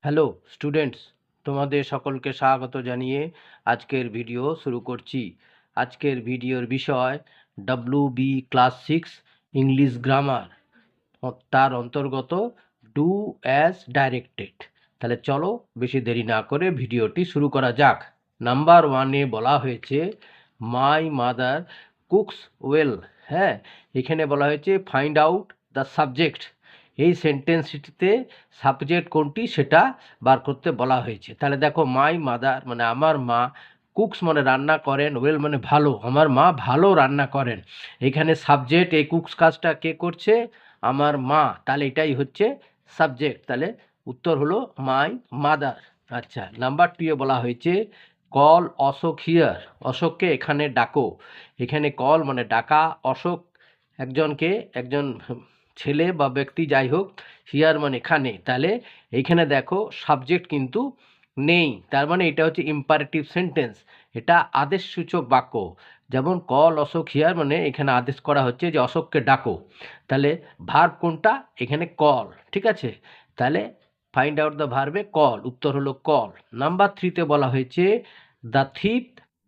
Hello students, তোমাদের সকলকে স্বাগত জানিয়ে আজকের ভিডিও শুরু করছি। আজকের ভিডিওর বিষয় WB ক্লাস 6 ইংলিশ গ্রামার, তার অন্তর্গত ডু অ্যাজ ডাইরেক্টেড। তাহলে চলো বেশি দেরি না করে ভিডিওটি শুরু করা যাক। নাম্বার 1-এ বলা হয়েছে মাই মাদার কুকস ওয়েল। হ্যাঁ, এখানে বলা হয়েছে ফাইন্ড আউট দ্য সাবজেক্ট। এই সেন্টেন্সটিতে সাবজেক্ট কোনটি সেটা বার করতে বলা হয়েছে। তাহলে দেখো, মাই মাদার মানে আমার মা, কুকস মানে রান্না করেন, ওয়েল মানে ভালো, আমার মা ভালো রান্না করেন। এখানে সাবজেক্ট, এই কুকস কাজটা কে করছে? আমার মা। তাহলে এটাই হচ্ছে সাবজেক্ট। তাহলে উত্তর হলো মাই মাদার। আচ্ছা, নাম্বার 2-এ বলা হয়েছে কল অশোক হিয়ার। অশোককে এখানে ডাকো। এখানে কল মানে ডাকা, অশোক একজন ছেলে বা ব্যক্তি যাই হোক, হিয়ার মানে এখানে। তাহলে এইখানে দেখো সাবজেক্ট কিন্তু নেই, তার মানে এটা হচ্ছে ইম্পারেটিভ সেন্টেন্স, এটা আদেশসূচক বাক্য। যেমন কল অশোক হিয়ার মানে এখানে আদেশ করা হচ্ছে যে অশোককে ডাকো। তাহলে ভার্ব কোনটা? এখানে কল। ঠিক আছে, তাহলে ফাইন্ড আউট দ্য ভার্বে কল, উত্তর হলো কল। নাম্বার 3-তে বলা হয়েছে the thief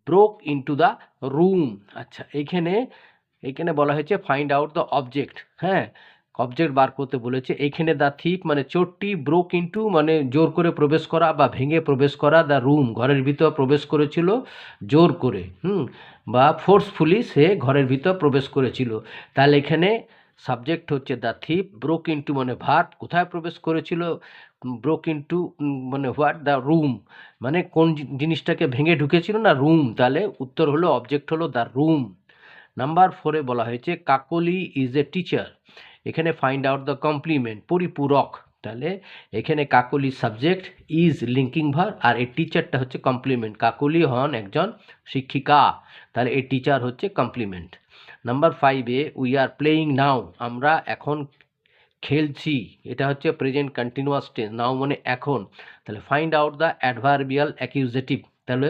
broke into the room. আচ্ছা, এইখানে বলা হয়েছে ফাইন্ড আউট দ্য অবজেক্ট। হ্যাঁ, অবজেক্ট বার করতে বলেছে। এইখানে দ্য থিপ মানে চোরটি, ব্রোক ইনটু মানে জোর করে প্রবেশ করা বা ভেঙে প্রবেশ করা, দ্য রুম ঘরের ভিতর প্রবেশ করেছিল জোর করে, বা ফোর্সফুলি সে ঘরের ভিতর প্রবেশ করেছিল। তাহলে এখানে সাবজেক্ট হচ্ছে দ্য থিপ, ব্রোক ইনটু মানে ভার্ব, কোথায় প্রবেশ করেছিল, ব্রোক ইনটু মানে হোয়াট, দ্য রুম মানে কোন জিনিসটাকে ভেঙে ঢুকেছিল না, রুম। তাহলে উত্তর হলো অবজেক্ট হলো দ্য রুম। নাম্বার 4-এ বলা হয়েছে কাকলি ইজ এ টিচার। এখানে ফাইন্ড আউট দ্য কমপ্লিমেন্ট, পরিপূরক। তাহলে এখানে কাকলি সাবজেক্ট, ইজ লিঙ্কিং ভার্ব, আর এই টিচারটা হচ্ছে কমপ্লিমেন্ট। কাকলি হন একজন শিক্ষিকা, তাহলে এই টিচার হচ্ছে কমপ্লিমেন্ট। নাম্বার 5-এ উই আর প্লেয়িং নাও, আমরা এখন খেলছি, এটা হচ্ছে প্রেজেন্ট কন্টিনিউয়াস টেন্স, নাও মানে এখন। তাহলে find out the adverbial accusative, তাহলে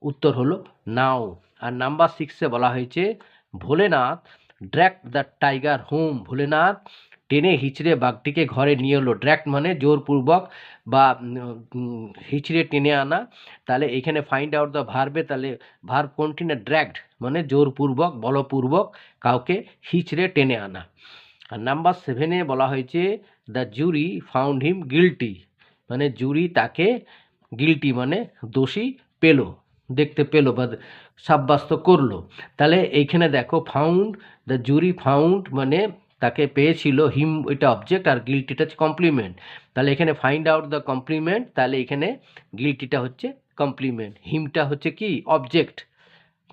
উত্তর হলো নাও। আর নাম্বার 6-এ বলা হয়েছে Bholenath dragged the tiger home. Bholenath টেনে হিচড়ে বাঘটিকে ঘরে নিয়ে এলো। ড্র্যাগড মানে জোরপূর্বক বা হিচড়ে টেনে আনা। তাহলে এখানে ফাইন্ড আউট দ্য ভার্বে, তাহলে ভার্ব কোনটি না, ড্র্যাগড মানে জোরপূর্বক বলপূর্বক কাউকে হিচড়ে টেনে আনা। আর নাম্বার 7-এ বলা হয়েছে the jury found him guilty, মানে জুরি তাকে গিল্টি মানে দোষী পেল, দেখতে পেল বা সাব্যস্ত করলো। তাহলে এইখানে দেখো ফাউন্ড, দ্য জুরি ফাউন্ড মানে তাকে পেয়েছিল, হিম এটা অবজেক্ট আর গিল্টিটা হচ্ছে কমপ্লিমেন্ট। তাহলে এখানে ফাইন্ড আউট দ্য কমপ্লিমেন্ট, তাহলে এখানে গিল্টিটা হচ্ছে কমপ্লিমেন্ট, হিমটা হচ্ছে কি অবজেক্ট।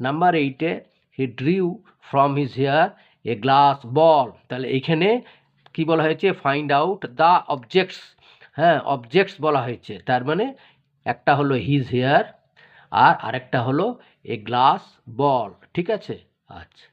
নাম্বার 8-এ he drew from his hair a glass ball. তাহলে এইখানে কি বলা হয়েছে, ফাইন্ড আউট দ্য অবজেক্টস। হ্যাঁ, অবজেক্টস বলা হয়েছে, তার মানে একটা হলো হিজ হেয়ার আর আরেকটা হলো এ গ্লাস বল। ঠিক আছে, আচ্ছা।